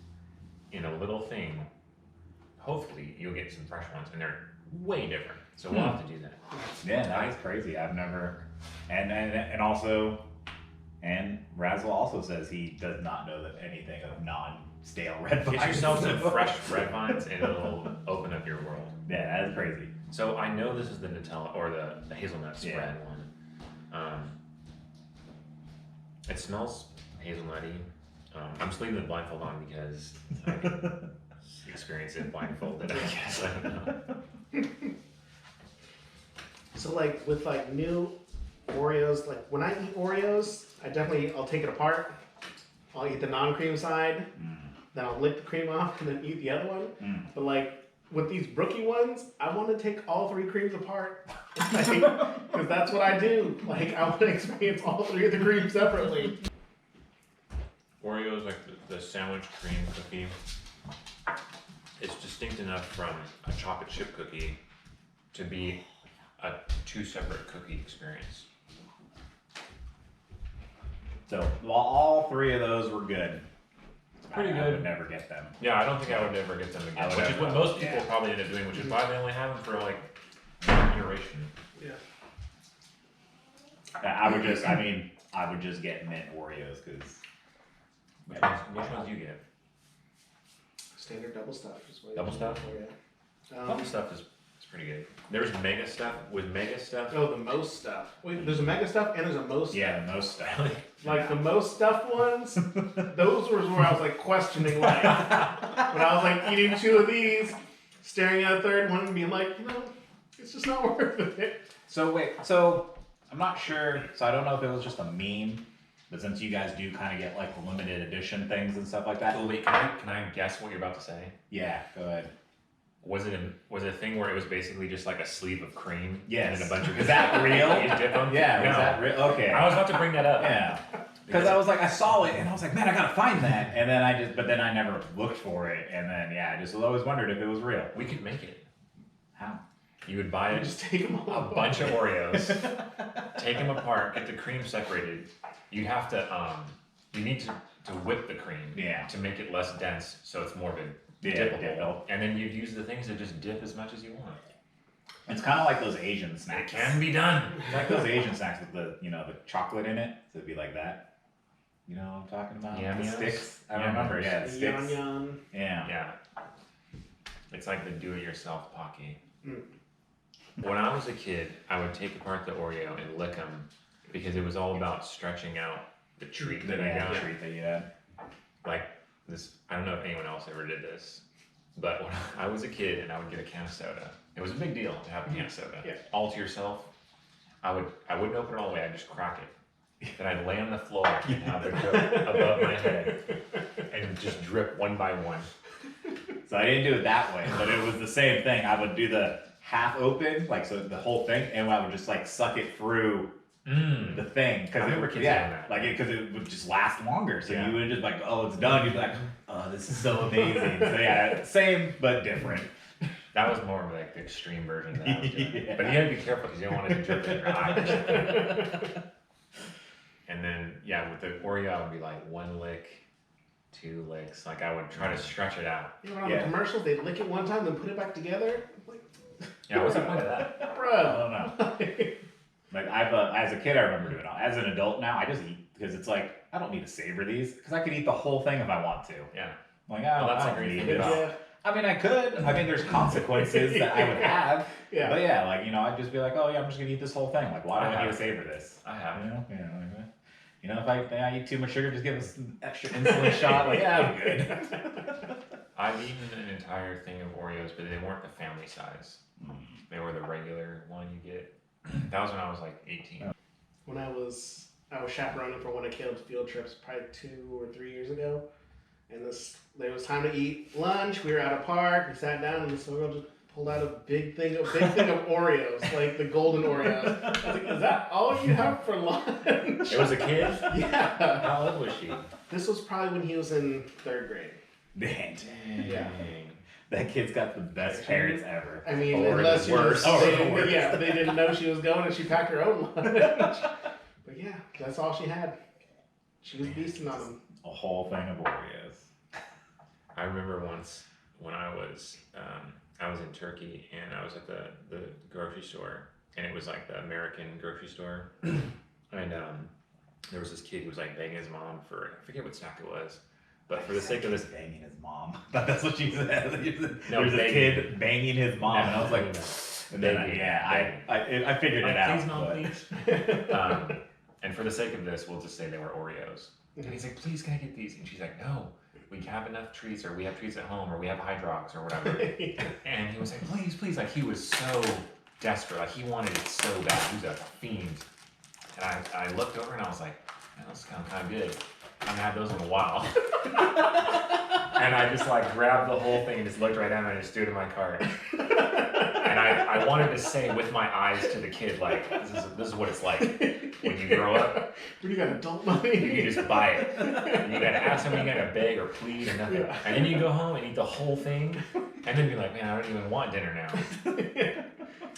in a little thing, hopefully you'll get some fresh ones. And they're way different. So we'll have to do that. Yeah, that is crazy. I've never, and also, and Razzle also says he does not know that anything of non-stale red vines. Get yourself some fresh red vines and it'll open up your world. Yeah, that is crazy. So I know this is the Nutella or the hazelnut spread one. It smells hazelnutty. I'm just leaving the blindfold on because I can experience it blindfolded. I guess I don't know. So like with like new Oreos, like when I eat Oreos, I'll take it apart. I'll eat the non-cream side, then I'll lick the cream off and then eat the other one. But like with these Brookie ones, I want to take all 3 creams apart. Because that's what I do. Like I want to experience all 3 of the creams separately. Oreo is like the sandwich cream cookie. It's distinct enough from a chocolate chip cookie to be a 2 separate cookie experience. So while all 3 of those were good, Pretty I good. would never get them. Yeah, I don't think I would ever get them I again, would which is never- what most people yeah. probably end up doing, which is why they only have them for like one iteration. Yeah. I would just get mint Oreos because. Which ones do you get? Standard double stuff. Is what Double stuff? Oh, yeah. Double stuff is pretty good. There's mega stuff. With mega stuff, Oh, the most stuff. Wait, there's a mega stuff and there's a most Yeah, the most stuff. Like the most stuffed ones, those were where I was like questioning life. When I was like eating 2 of these, staring at a third one and being like, it's just not worth it. So wait, so I'm not sure. So I don't know if it was just a meme, but since you guys do kind of get like limited edition things and stuff like that. Oh wait, can I guess what you're about to say? Yeah, go ahead. Was it a thing where it was basically just like a sleeve of cream? Yes. And then a bunch of Is that real? You dip them? Yeah, No. was that real? Okay. I was about to bring that up. Yeah. Because I was like, I saw it and I was like, man, I gotta find that. And then but then I never looked for it. And then, yeah, I just always wondered if it was real. We could make it. How? You would buy Just take them all. a bunch of Oreos, take them apart, get the cream separated. You have to, you need to whip the cream Yeah. to make it less dense so it's more of a Yeah, dippable. dippable. And then you'd use the things to just dip as much as you want. It's kind of like those Asian It snacks. can be done. It's like those Asian snacks with the chocolate in it. So it'd be like that. You know what I'm talking about? Yum The yums? sticks. I Yum remember. yums. Yeah, the Yon sticks. yon. Yeah. Yeah. It's like the do-it-yourself Pocky. When I was a kid, I would take apart the Oreo and lick them because it was all about stretching out the treat that I got. Treat that you had. Like this, I don't know if anyone else ever did this, but when I was a kid and I would get a can of soda, it was a big deal to have a can of soda. Yeah. All to yourself. I wouldn't open it all the way. I'd just crack it. Then I'd lay on the floor and have it go above my head and just drip one by one. So I didn't do it that way, but it was the same thing. I would do the half open, like so the whole thing, and I would just like suck it through the thing. I remember kids doing that. Like because it would just last longer. So Yeah. you would just like, oh, it's done. You'd be like, oh, this is so amazing. So yeah, same but different. That was more of like the extreme version that I was doing. Yeah. But you gotta be careful because you don't want it to drip in your eye or something. And then, yeah, with the Oreo, I would be like 1 lick, 2 licks. Like I would try to stretch it out. You know, on the commercials, they lick it one time, then put it back together. Like, Yeah, what's the point of that? bro. I don't know. Like as a kid, I remember doing it. As an adult now, I just eat because it's like I don't need to savor these because I could eat the whole thing if I want to. Yeah. I'm like, Well, oh, that's I a don't great need thing this. about Yeah. I mean, I could. I mean, there's consequences that I would have. Yeah. But yeah, like, you know, I'd just be like, oh yeah, I'm just gonna eat this whole thing. Like, why do I need to savor this? I have. You know, if I eat too much sugar, just give us an extra insulin shot. Like, yeah, I'm good. I've eaten an entire thing of Oreos, but they weren't the family size. They were the regular one you get. That was when I was like 18. When I was chaperoning for one of Caleb's field trips probably 2 or 3 years ago, and there was time to eat lunch. We were at a park. We sat down, and this girl just pulled out a big thing of Oreos, like the golden Oreos. I was like, "Is that all you have for lunch?" It was a kid? Yeah. How old was she? This was probably when he was in 3rd grade. Dang. Yeah. That kid's got the best parents ever. I mean, Or unless the worst. Or the worst. they didn't know she was going, and she packed her own lunch. But yeah, that's all she had. She was beasting on them. A whole thing of Oreos. I remember once when I was in Turkey and I was at the grocery store, and it was like the American grocery store, and there was this kid who was like begging his mom for, I forget what snack it was, but for the sake of this, banging his mom. That's what she said. No, There's a kid banging his mom, and I was like, and then Begging. I figured it out. Please, mom, but- please. And for the sake of this, we'll just say they were Oreos. And he's like, please, can I get these? And she's like, no, we have enough treats, or we have treats at home, or we have Hydrox, or whatever. And he was like, please, please. Like, he was so desperate. Like, he wanted it so bad. He was a fiend. And I looked over and I was like, man, those sound kind of good. I haven't had those in a while. And I just like grabbed the whole thing and just looked right at him and just threw it in my cart. And I wanted to say with my eyes to the kid, like, this is what it's like when you grow up. When you got adult money. You just buy it. You gotta ask somebody, you gotta beg or plead or nothing. Yeah. And then you go home and eat the whole thing, and then be like, man, I don't even want dinner now.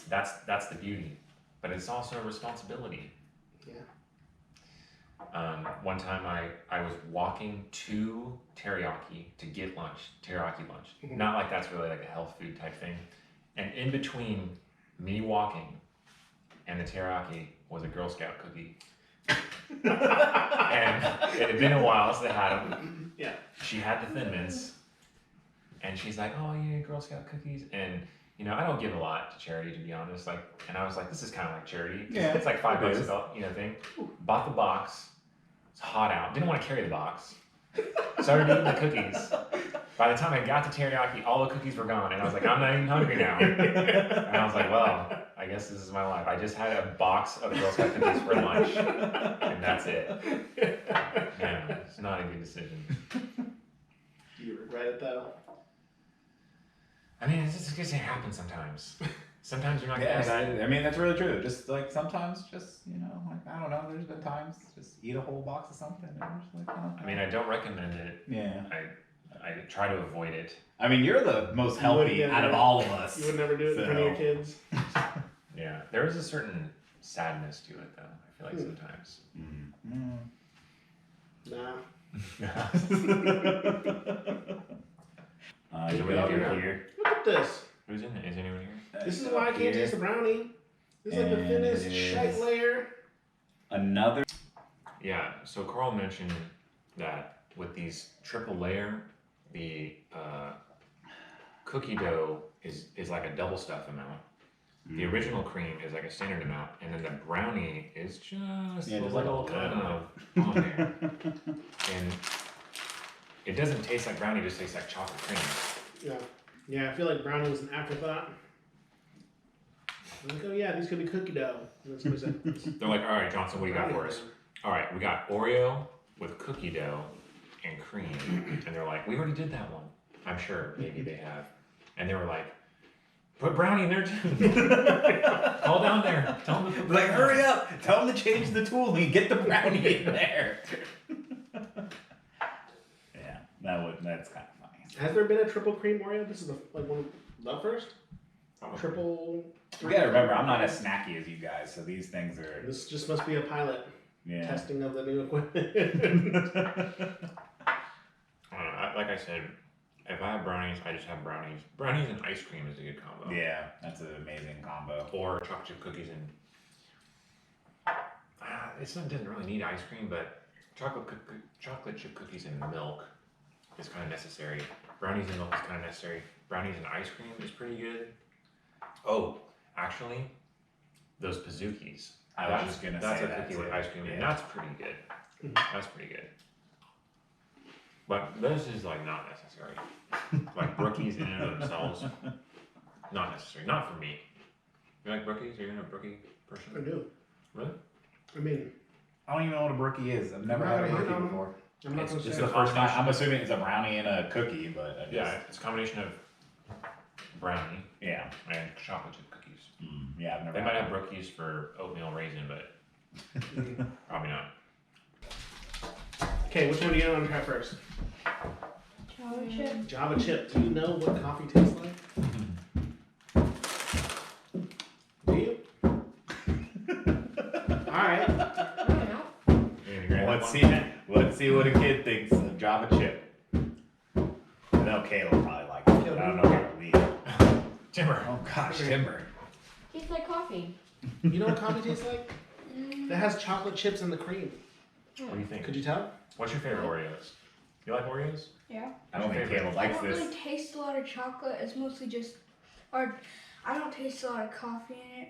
That's the beauty. But it's also a responsibility. Yeah. One time I was walking to teriyaki to get lunch, teriyaki lunch. Not like that's really like a health food type thing. And in between me walking and the teriyaki was a Girl Scout cookie. And it had been a while since they had them. Yeah. She had the Thin Mints, and she's like, "Oh, you need Girl Scout cookies?" And you know, I don't give a lot to charity, to be honest. Like, and I was like, "This is kind of like charity. Yeah, it's like $5 it is. thing." Bought the box. It's hot out. Didn't want to carry the box. Started eating the cookies. By the time I got to teriyaki, all the cookies were gone, and I was like, "I'm not even hungry now." And I was like, "Well, I guess this is my life. I just had a box of Girl Scout cookies for lunch, and that's it." Yeah, it's not a good decision. Do you regret it though? I mean, it's just because it happens sometimes. Sometimes you're not gonna. Yeah, I mean, that's really true. Just like sometimes, just, you know, like, I don't know, there's been times just eat a whole box of something. And I'm just like, oh. I mean, I don't recommend it. Yeah. I try to avoid it. I mean, you're the most healthy wouldn't out of never- all of us. You would never do it in front of your So- kids. Yeah, there is a certain sadness to it, though. I feel like sometimes. Nah. Is You it got really your good? here. Look at this. Who's in it? Is anyone here? This is why I can't taste the brownie. This is like the And thinnest it shite is- layer. Another. Yeah. So Carl mentioned that with these triple layer, the cookie dough is like a double stuff amount, The original cream is like a standard amount, and then the brownie is just Yeah, a just like a little little kind of on there. And it doesn't taste like brownie; it just tastes like chocolate cream. Yeah. Yeah, I feel like brownie was an afterthought. I'm like, oh yeah, these could be cookie dough. And then somebody said, They're like, all right, Johnson, what do you got for brownie us? flavor. All right, we got Oreo with cookie dough and cream. And they're like, we already did that one. I'm sure, maybe they have. And they were like, put brownie in there too. Call down there. Tell them to put Like, brownie. hurry up! Tell them to change the tooling. Get the brownie in there. Yeah, that's kind of funny. Has there been a triple cream Oreo? This is one the first? Triple. You gotta remember, I'm not as snacky as you guys, so these things are. This just must be a pilot Yeah. testing of the new equipment. I don't know. Like I said, if I have brownies, I just have brownies. Brownies and ice cream is a good combo. Yeah, that's an amazing combo. Or chocolate chip cookies and it doesn't really need ice cream, but chocolate chip cookies and milk is kind of necessary. Brownies and milk is kind of necessary. Brownies and ice cream is pretty good. Oh, actually, those Pazookies. I was just gonna that's say a that cookie with too. ice cream, Yeah. and that's pretty good. That's pretty good. But this is like not necessary. Like Brookies in and of themselves, not necessary. Not for me. You like Brookies? Are you a Brookie person? I do. Really? I mean, I don't even know what a Brookie is. I've never had a Never had Brookie them. before. I'm not It's going to This say is the first time. I'm assuming it's a brownie and a cookie, but I just, Yeah, it's a combination of brownie yeah. and chocolate chip cookies. Yeah, I've never They had might have one. Brookies for oatmeal raisin, but probably not. Okay, which one do you want to try first? Java chip. Java chip. Do you know what coffee tastes like? Do you? Alright. I don't know. Let's see what a kid thinks of Java chip. I know Kayla will probably like it. I don't know where to leave. Timber. Oh gosh, Timber. Tastes like coffee. You know what coffee tastes like? That has chocolate chips in the cream. What do you think? Could you tell? What's your favorite Oreos? You like Oreos? Yeah. I don't think Favorite. Kayla I likes don't this. really taste a lot of chocolate. It's mostly just, or I don't taste a lot of coffee in it.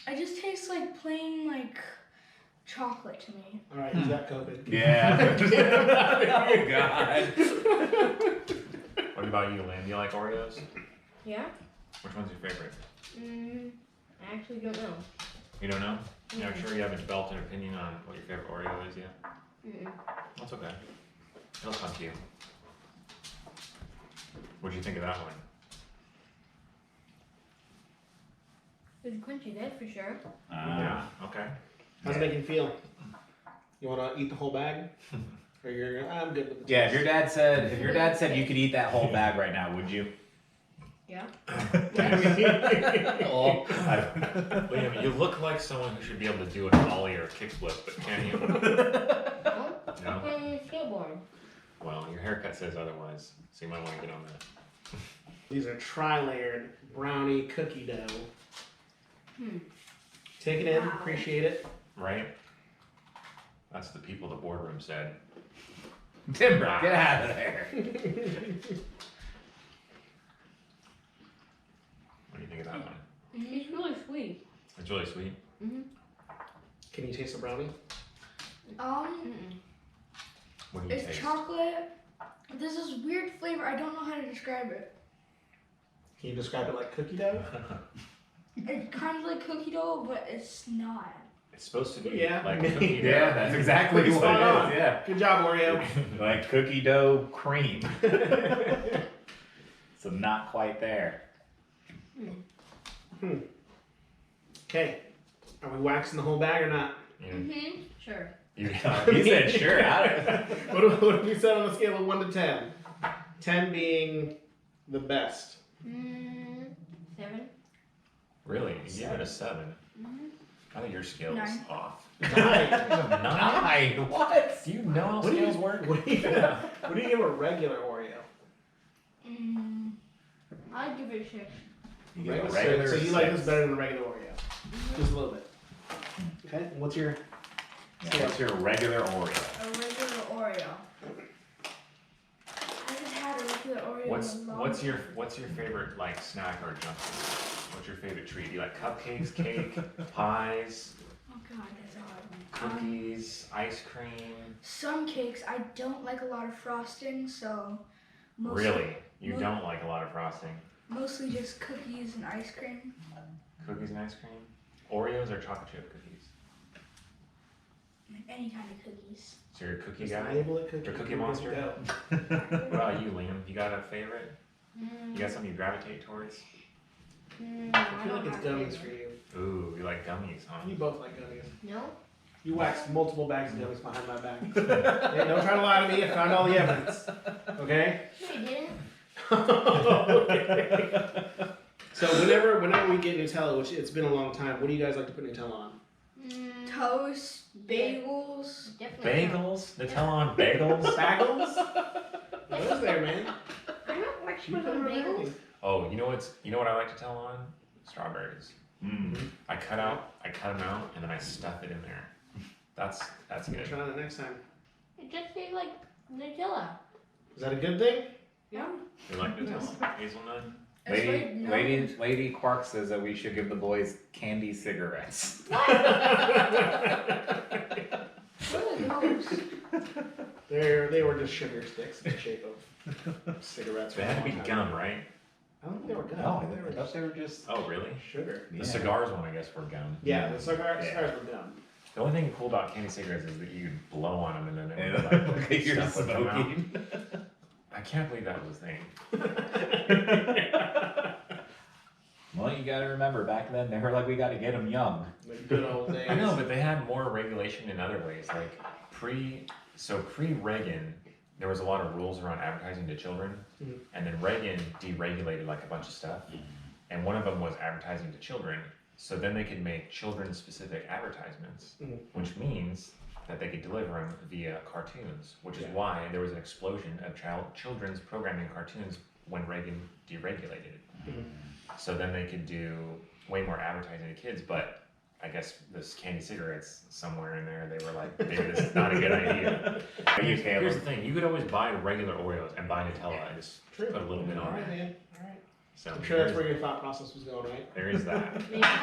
I just taste like plain like chocolate to me. Alright, is that COVID? Yeah. Oh god. What about you, Lynn? Do you like Oreos? Yeah? Which one's your favorite? I actually don't know. You don't know? You're sure you haven't developed an opinion on what your favorite Oreo is yet? That's okay. It'll come to you. What'd you think of that one? It's crunchy, that's for sure. Yeah. Okay. How's it make you feel? You want to eat the whole bag? Or you're, I'm good with the Yeah, if your dad said you could eat that whole bag right now, would you? Yeah. Oh, Liam, you look like someone who should be able to do an ollie or a kickflip, but can you? No? No? I'm skateboard. Well, your haircut says otherwise, so you might want to get on that. These are tri-layered brownie cookie dough. Take it in, Wow. appreciate it. Right? That's the people the boardroom said. Timber, get out of there. What do you think of that one? It's really sweet. It's really sweet. Can you taste the brownie? What do you It's taste? chocolate. There's this weird flavor. I don't know how to describe it. Can you describe it like cookie dough? It's kind of like cookie dough, but it's not. It's supposed to be Yeah. like cookie dough. Yeah, that's exactly Pretty what spot it on. is. Yeah, Good job, Oreo. like cookie dough cream. So not quite there. Okay. Are we waxing the whole bag or not? Sure. You, He said sure. What have we said on a scale of 1 to 10? 10 being the best. 7. really? You gave it a 7. I think your scale is 9. off. 9. 9. What? Do you know how What do you- scales work? What do you give a regular Oreo? I'd give it a 6. You get a So- regular so you like this six. better than the regular Oreo? Just a little bit. Okay. And what's your? Yeah, what's your regular Oreo? A regular Oreo. I haven't had a regular Oreo in a long What's your favorite like snack or junk food? What's your favorite treat? Do you like cupcakes, cake, pies, Oh God, that's hard. cookies, ice cream? Some cakes, I don't like a lot of frosting, so mostly, Really? You don't like a lot of frosting? mostly just cookies and ice cream. Cookies and ice cream? Oreos or chocolate chip cookies? Any kind of cookies. So you're a cookie Just guy? label it cookie. You're a cookie Good to monster? go. What about you, Liam? You got a favorite? You got something you gravitate towards? I feel like it's gummies for you. Ooh, you like gummies, huh? You both like gummies. No. You waxed multiple bags of gummies behind my back. Hey, don't try to lie to me. I found all the evidence. Okay? No, you didn't. Okay. So whenever we get Nutella, which it's been a long time, what do you guys like to put Nutella on? Toast, bagels. Definitely. Bagels? Nutella on bagels? Bagels? Those there, man. I don't like to You put on put 'em on bagels. Oh, you know what I like to tell on? Strawberries. Mm. I cut them out, and then I stuff it in there. That's good. Try that next time. It just tastes like Nutella. Is that a good thing? Yeah. You like Nutella? Hazelnut? Lady Quark says that we should give the boys candy cigarettes. What are those? They were just sugar sticks in the shape of cigarettes. They had to be gum, right? I don't think they were gum. No, I think I thought they were just. Oh, really? sugar. The cigars one, I guess, were gum. Yeah, the cigars Yeah. were gum. The only thing cool about candy cigarettes is that you could blow on them and then it would Yeah, like, okay, you're stuff would come out. smoking. I can't believe that was a thing. Well, you gotta remember, back then they were like, we gotta get them young. The good old days. I know, but they had more regulation in other ways. Like pre-Reagan, there was a lot of rules around advertising to children, Mhm. and then Reagan deregulated like a bunch of stuff, and one of them was advertising to children. So then they could make children-specific advertisements, Mhm. which means that they could deliver them via cartoons, which is Yeah. why there was an explosion of children's programming cartoons when Reagan deregulated it. Mhm. So then they could do way more advertising to kids, but I guess this candy cigarettes somewhere in there, they were like, maybe this is not a good idea. Here's the thing, you could always buy regular Oreos and buy Nutella and just True. put a little bit on Alright, it. man. Alright. So I'm sure that's where your thought process was going, right? there is that. Maybe.